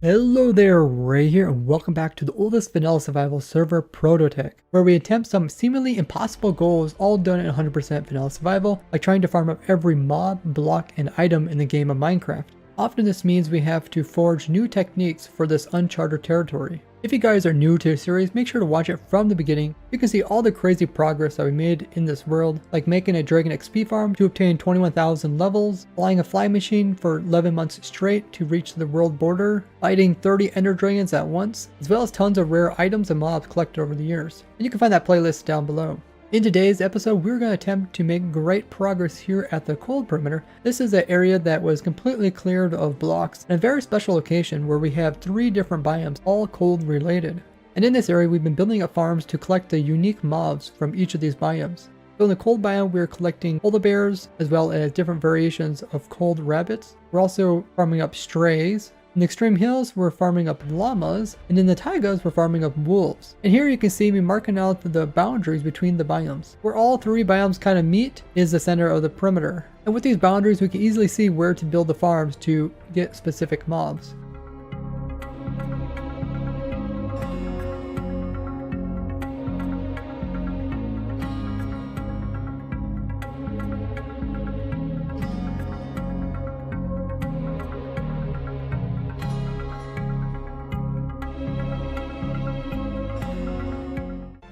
Hello there, Ray here, and welcome back to the oldest vanilla survival server, ProtoTech, where we attempt some seemingly impossible goals all done in 100% vanilla survival, like trying to farm up every mob, block, and item in the game of Minecraft. Often this means we have to forge new techniques for this uncharted territory. If you guys are new to the series, make sure to watch it from the beginning. You can see all the crazy progress that we made in this world, like making a dragon XP farm to obtain 21,000 levels, flying a fly machine for 11 months straight to reach the world border, fighting 30 ender dragons at once, as well as tons of rare items and mobs collected over the years. And you can find that playlist down below. In today's episode, we're going to attempt to make great progress here at the cold perimeter. This is an area that was completely cleared of blocks in a very special location where we have 3 different biomes, all cold related. And in this area, we've been building up farms to collect the unique mobs from each of these biomes. So in the cold biome, we're collecting polar bears, as well as different variations of cold rabbits. We're also farming up strays. In the extreme hills, we're farming up llamas, and in the taigas, we're farming up wolves. And here you can see me marking out the boundaries between the biomes. Where all 3 biomes kind of meet is the center of the perimeter. And with these boundaries, we can easily see where to build the farms to get specific mobs.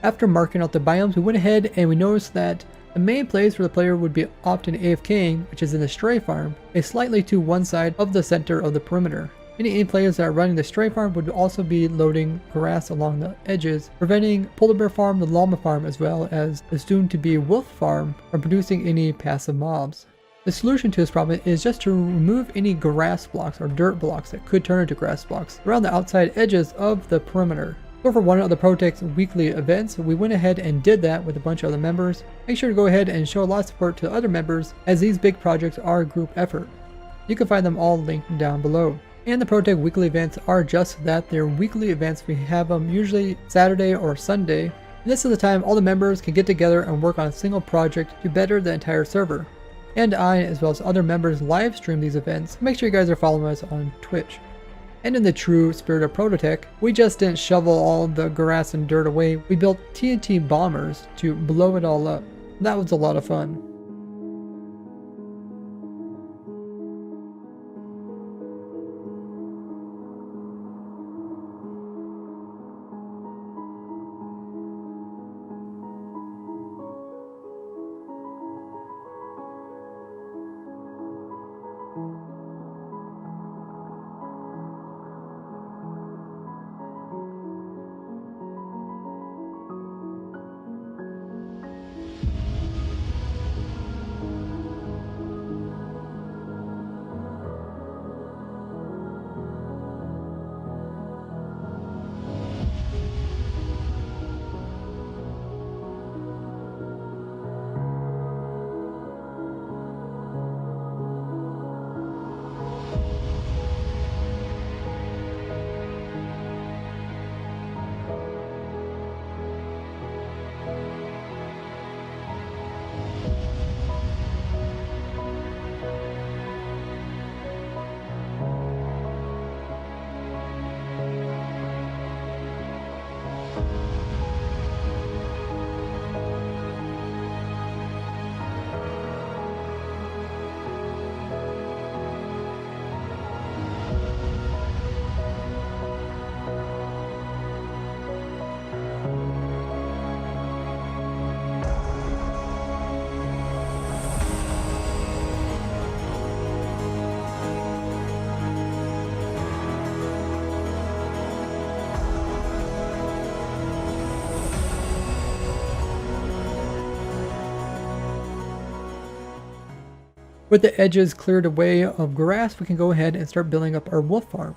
After marking out the biomes, we went ahead and we noticed that the main place where the player would be often AFKing, which is in the stray farm, is slightly to one side of the center of the perimeter. Many players that are running the stray farm would also be loading grass along the edges, preventing polar bear farm, the llama farm, as well as the soon-to-be wolf farm from producing any passive mobs. The solution to this problem is just to remove any grass blocks or dirt blocks that could turn into grass blocks around the outside edges of the perimeter. So for one of the ProtoTech's weekly events, we went ahead and did that with a bunch of other members. Make sure to go ahead and show a lot of support to other members, as these big projects are a group effort. You can find them all linked down below. And the ProtoTech weekly events are just that, they're weekly events. We have them usually Saturday or Sunday. And this is the time all the members can get together and work on a single project to better the entire server. And I, as well as other members, live stream these events. Make sure you guys are following us on Twitch. And in the true spirit of ProtoTech, we just didn't shovel all the grass and dirt away. We built TNT bombers to blow it all up. That was a lot of fun. With the edges cleared away of grass, we can go ahead and start building up our wolf farm.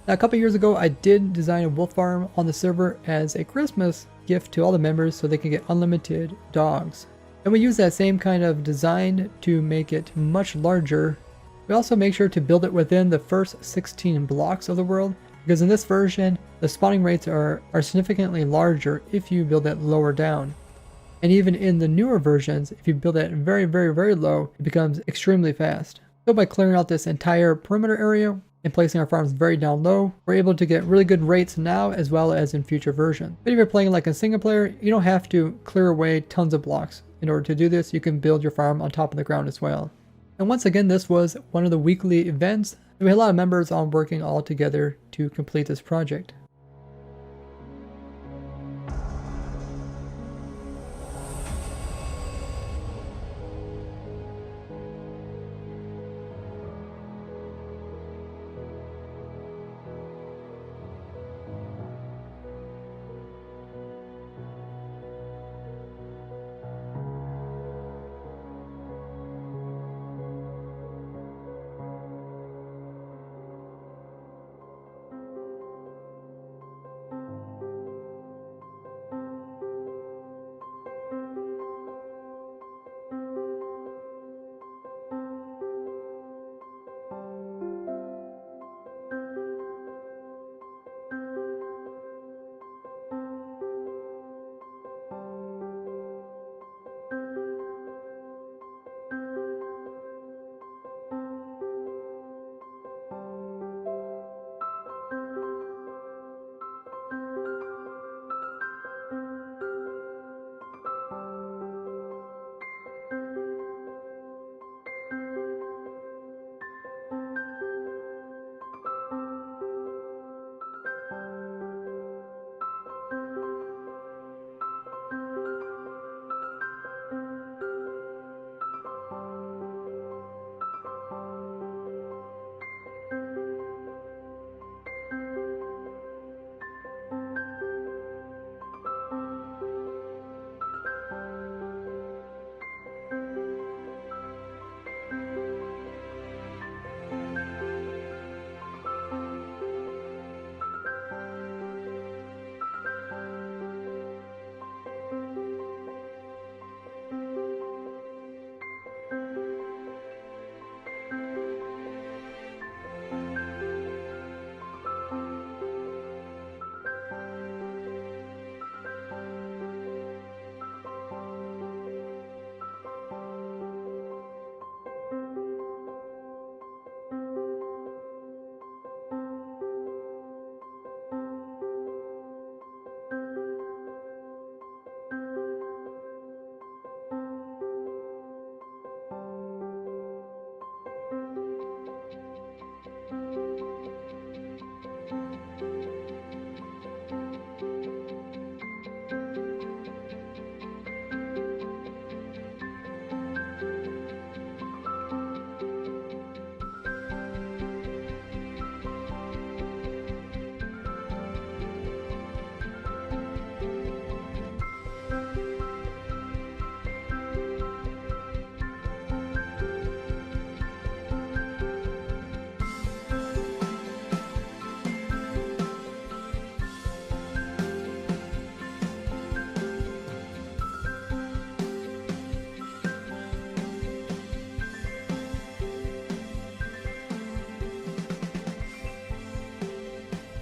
Now, a couple years ago, I did design a wolf farm on the server as a Christmas gift to all the members so they can get unlimited dogs. And we use that same kind of design to make it much larger. We also make sure to build it within the first 16 blocks of the world, because in this version, the spawning rates are significantly larger if you build it lower down. And even in the newer versions, if you build it very, very, very low, it becomes extremely fast. So by clearing out this entire perimeter area, and placing our farms very down low, we're able to get really good rates now as well as in future versions. But if you're playing like a single player, you don't have to clear away tons of blocks. In order to do this, you can build your farm on top of the ground as well. And once again, this was one of the weekly events. We had a lot of members on working all together to complete this project.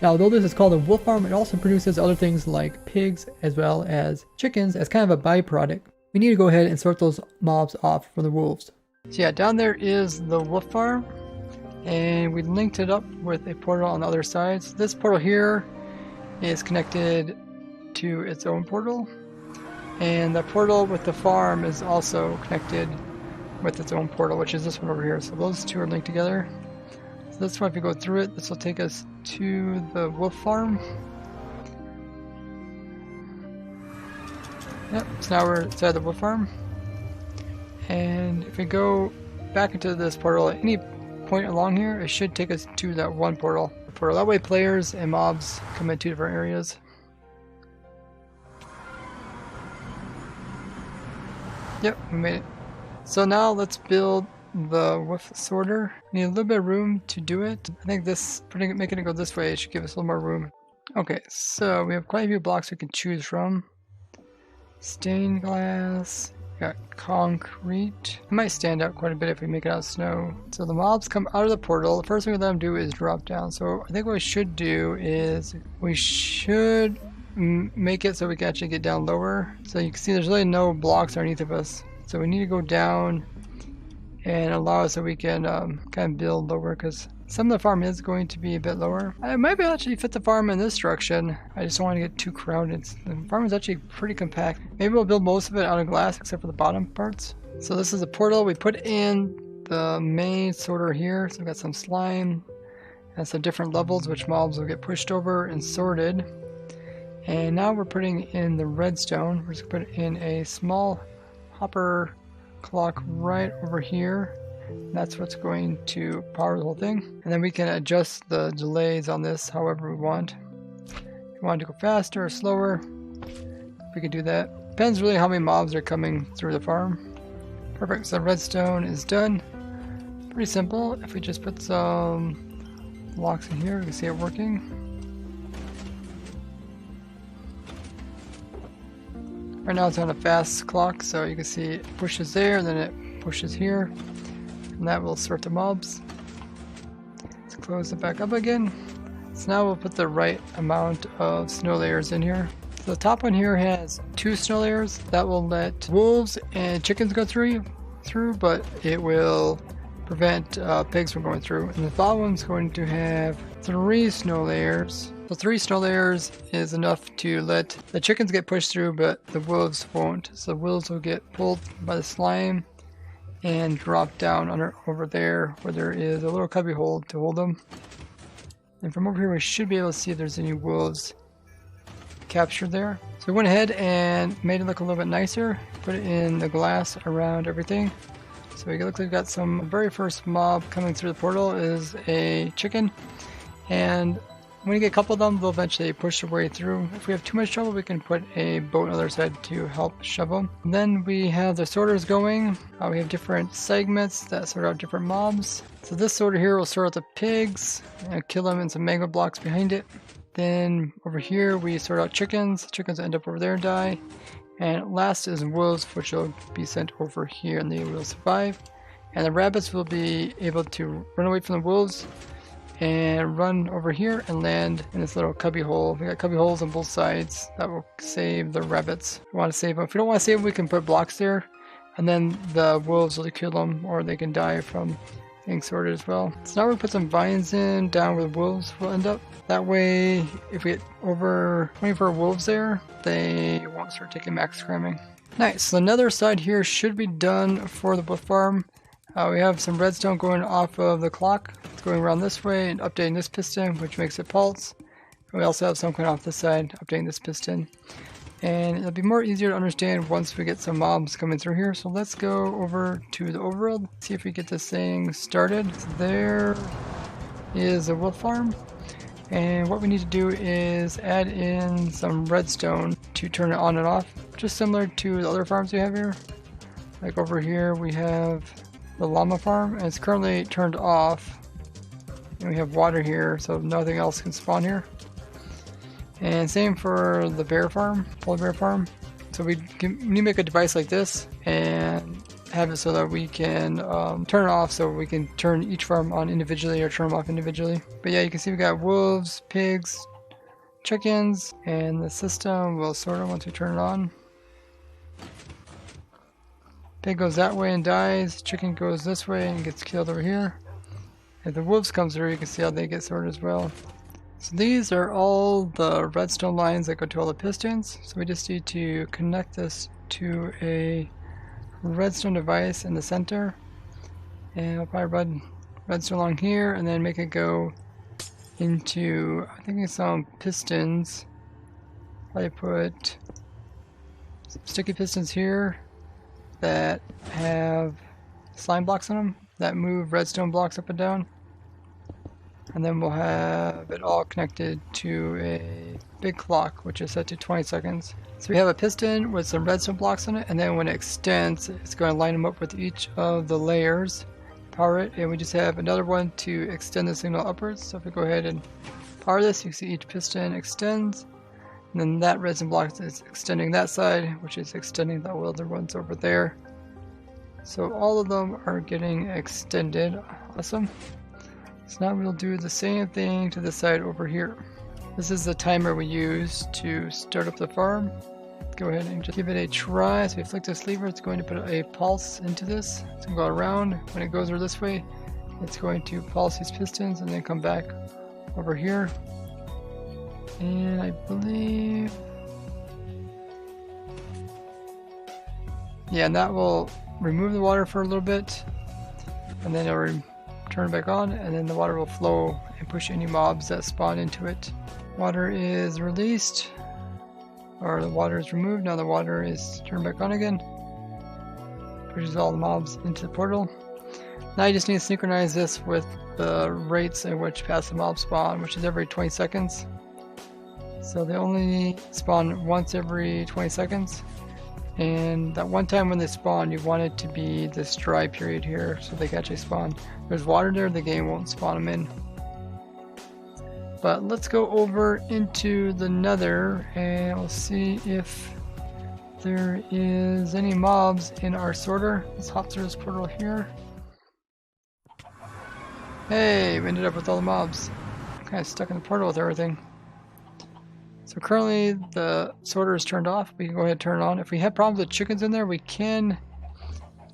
Now, although this is called a wolf farm, it also produces other things like pigs as well as chickens as kind of a byproduct. We need to go ahead and sort those mobs off from the wolves. So yeah, down there is the wolf farm, and we linked it up with a portal on the other side. So this portal here is connected to its own portal, and the portal with the farm is also connected with its own portal, which is this one over here. So those two are linked together. So this one, if you go through it, this will take us to the wolf farm. Yep, so now we're inside the wolf farm. And if we go back into this portal at any point along here, it should take us to that one portal. That way players and mobs come in two different areas. Yep, we made it. So now let's build the wolf sorter. We need a little bit of room to do it. I think this, making it go this way, should give us a little more room. Okay, so we have quite a few blocks we can choose from. Stained glass, got concrete. It might stand out quite a bit if we make it out of snow. So the mobs come out of the portal. The first thing we let them do is drop down. So I think what we should do is we should make it so we can actually get down lower. So you can see there's really no blocks underneath of us. So we need to go down and allow us so we can kind of build lower, because some of the farm is going to be a bit lower. I might be actually fit the farm in this direction. I just don't want to get too crowded. The farm is actually pretty compact. Maybe we'll build most of it out of glass except for the bottom parts. So this is a portal. We put in the main sorter here. So we've got some slime and some different levels which mobs will get pushed over and sorted. And now we're putting in the redstone. We're just going to put in a small hopper clock right over here. That's what's going to power the whole thing. And then we can adjust the delays on this however we want. If we want to go faster or slower, we can do that. Depends really how many mobs are coming through the farm. Perfect, so redstone is done. Pretty simple. If we just put some blocks in here, we can see it working. Right now it's on a fast clock, so you can see it pushes there, then it pushes here. And that will sort the mobs. Let's close it back up again. So now we'll put the right amount of snow layers in here. So the top one here has 2 snow layers. That will let wolves and chickens go through, but it will prevent pigs from going through. And the bottom one's going to have 3 snow layers. So 3 snow layers is enough to let the chickens get pushed through, but the wolves won't. So the wolves will get pulled by the slime and drop down over there where there is a little cubby hole to hold them. And from over here we should be able to see if there's any wolves captured there. So we went ahead and made it look a little bit nicer, put it in the glass around everything. So it looks like we've got some very first mob coming through the portal is a chicken, and when you get a couple of them, they'll eventually push their way through. If we have too much trouble, we can put a boat on the other side to help shove them. And then we have the sorters going. We have different segments that sort out different mobs. So this sorter here will sort out the pigs and kill them in some magma blocks behind it. Then over here we sort out chickens. Chickens end up over there and die. And last is wolves, which will be sent over here and they will survive. And the rabbits will be able to run away from the wolves and run over here and land in this little cubby hole. We got cubby holes on both sides that will save the rabbits. We want to save them. If we don't want to save them, we can put blocks there, and then the wolves will kill them, or they can die from being sorted as well. So now we put some vines in down where the wolves will end up. That way, if we get over 24 wolves there, they won't start taking max cramming. Nice. So the nether side here should be done for the wolf farm. We have some redstone going off of the clock. It's going around this way and updating this piston, which makes it pulse. We also have some going off this side, updating this piston. And it'll be more easier to understand once we get some mobs coming through here. So let's go over to the overworld, see if we get this thing started. So there is a wolf farm. And what we need to do is add in some redstone to turn it on and off, just similar to the other farms we have here. Like over here we have the llama farm, and it's currently turned off. And we have water here, so nothing else can spawn here. And same for the bear farm, polar bear farm. So we need to make a device like this and have it so that we can turn it off, so we can turn each farm on individually or turn them off individually. But yeah, you can see we got wolves, pigs, chickens, and the system will sort them once we turn it on. Pig goes that way and dies, chicken goes this way and gets killed over here. If the wolves come through, you can see how they get sorted as well. So these are all the redstone lines that go to all the pistons. So we just need to connect this to a redstone device in the center. And I'll probably run redstone along here and then make it go into, I think it's some pistons. Probably put some sticky pistons here that have slime blocks on them that move redstone blocks up and down, and then we'll have it all connected to a big clock which is set to 20 seconds. So we have a piston with some redstone blocks on it, and then when it extends it's going to line them up with each of the layers, power it, and we just have another one to extend the signal upwards. So if we go ahead and power this, you can see each piston extends. And then that redstone block is extending that side, which is extending the other ones over there. So all of them are getting extended. Awesome. So now we'll do the same thing to the side over here. This is the timer we use to start up the farm. go ahead and just give it a try. So we flick this lever, it's going to put a pulse into this. It's going to go around. When it goes over this way, it's going to pulse these pistons and then come back over here. And I believe... yeah, and that will remove the water for a little bit. And then it'll turn it back on, and then the water will flow and push any mobs that spawn into it. Water is released, or the water is removed. Now the water is turned back on again. Pushes all the mobs into the portal. Now you just need to synchronize this with the rates at which passive mobs spawn, which is every 20 seconds. So they only spawn once every 20 seconds. And that one time when they spawn, you want it to be this dry period here, so they can actually spawn. If there's water there, the game won't spawn them in. But let's go over into the Nether, and we'll see if there is any mobs in our sorter. Let's hop through this portal here. Hey, we ended up with all the mobs. Kind of stuck in the portal with everything. So currently the sorter is turned off. We can go ahead and turn it on. If we have problems with chickens in there, we can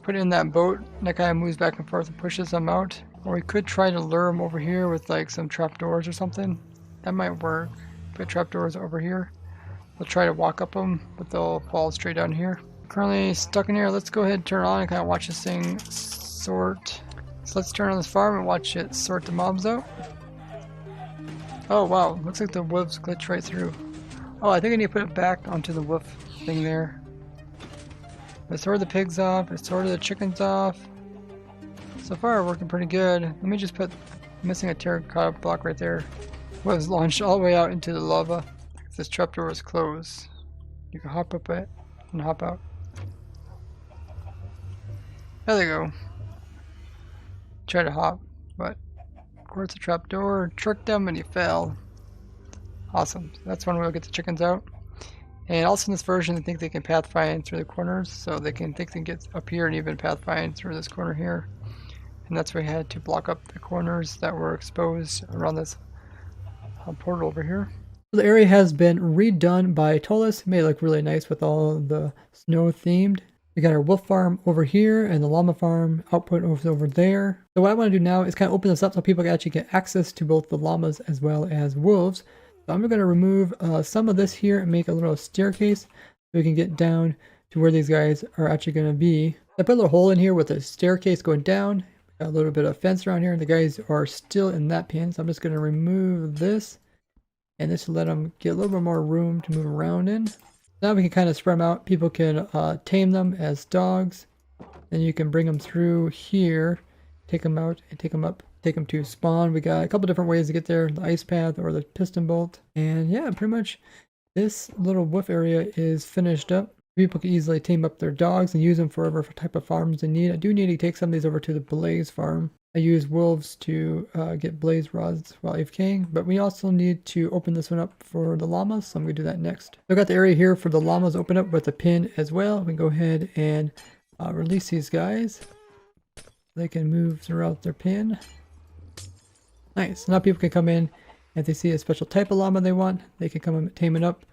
put it in that boat and that kind of moves back and forth and pushes them out. Or we could try to lure them over here with like some trapdoors or something. That might work. Put trapdoors over here. We'll try to walk up them, but they'll fall straight down here. Currently stuck in here. Let's go ahead and turn it on and kind of watch this thing sort. So let's turn on this farm and watch it sort the mobs out. Oh wow, looks like the wolves glitch right through. Oh, I think I need to put it back onto the wolf thing there. I sorted the pigs off, I sorted the chickens off. So far working pretty good. Let me just put, missing a terracotta block right there. Was launched all the way out into the lava. This trapdoor is closed. You can hop up it and hop out. There they go. Try to hop, but of course the trapdoor tricked him and he fell. Awesome. So that's one way to get the chickens out. And also in this version, they think they can pathfind through the corners, so they can think they can get up here and even pathfind through this corner here. And that's why we had to block up the corners that were exposed around this portal over here. The area has been redone by Tolus. Made it look really nice with all the snow themed. We got our wolf farm over here and the llama farm output over there. So what I want to do now is kind of open this up so people can actually get access to both the llamas as well as wolves. So I'm going to remove some of this here and make a little staircase so we can get down to where these guys are actually going to be. I put a little hole in here with a staircase going down. Got a little bit of fence around here. The guys are still in that pin, so I'm just going to remove this. And this will let them get a little bit more room to move around in. Now we can kind of spread them out. People can tame them as dogs. Then you can bring them through here, take them out and take them up, take them to spawn. We got a couple different ways to get there, the ice path or the piston bolt. And yeah, pretty much this little wolf area is finished up. People can easily tame up their dogs and use them for whatever type of farms they need. I do need to take some of these over to the blaze farm. I use wolves to get blaze rods while AFKing, but we also need to open this one up for the llamas, so I'm going to do that next. So I've got the area here for the llamas open up with a pin as well. We can go ahead and release these guys. They can move throughout their pin. Nice. Now people can come in, if they see a special type of llama they want, they can come and tame it up.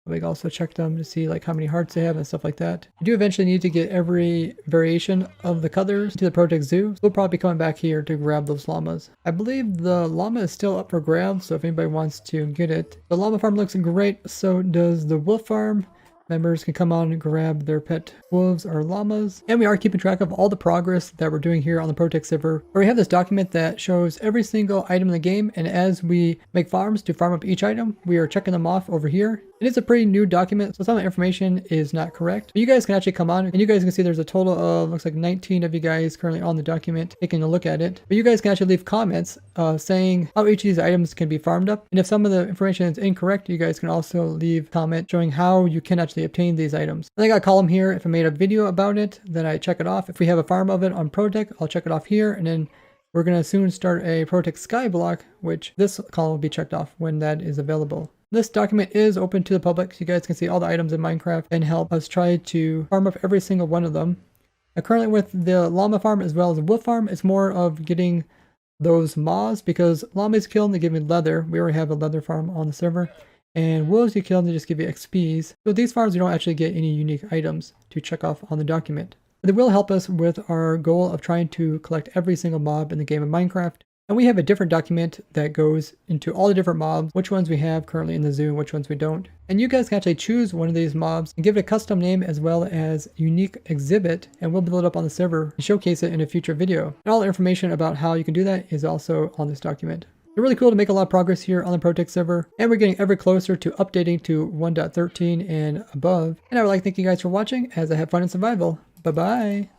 We can also check them to see like how many hearts they have and stuff like that. You do eventually need to get every variation of the colors to the ProtoTech Zoo. So we'll probably be coming back here to grab those llamas. I believe the llama is still up for grabs, so if anybody wants to get it. The llama farm looks great, so does the wolf farm. Members can come on and grab their pet wolves or llamas. And we are keeping track of all the progress that we're doing here on the ProtoTech server, where we have this document that shows every single item in the game, and as we make farms to farm up each item, we are checking them off over here. It is a pretty new document, so some of the information is not correct. But you guys can actually come on, and you guys can see there's a total of, looks like 19 of you guys currently on the document taking a look at it. But you guys can actually leave comments saying how each of these items can be farmed up. And if some of the information is incorrect, you guys can also leave comment showing how you can actually obtain these items. I got a column here. If I made a video about it, then I check it off. If we have a farm of it on ProtoTech, I'll check it off here, and then we're going to soon start a ProtoTech Skyblock, which this column will be checked off when that is available. This document is open to the public, so you guys can see all the items in Minecraft and help us try to farm up every single one of them. Currently with the llama farm as well as the wolf farm, it's more of getting those moths, because llamas kill and they give me leather. We already have a leather farm on the server. And wolves you kill, they just give you XPs. So these farms, you don't actually get any unique items to check off on the document. But they will help us with our goal of trying to collect every single mob in the game of Minecraft. And we have a different document that goes into all the different mobs, which ones we have currently in the zoo and which ones we don't. And you guys can actually choose one of these mobs and give it a custom name as well as unique exhibit, and we'll build it up on the server and showcase it in a future video. And all the information about how you can do that is also on this document. It's really cool to make a lot of progress here on the ProtoTech server, and we're getting ever closer to updating to 1.13 and above. And I would like to thank you guys for watching as I have fun in survival. Bye bye!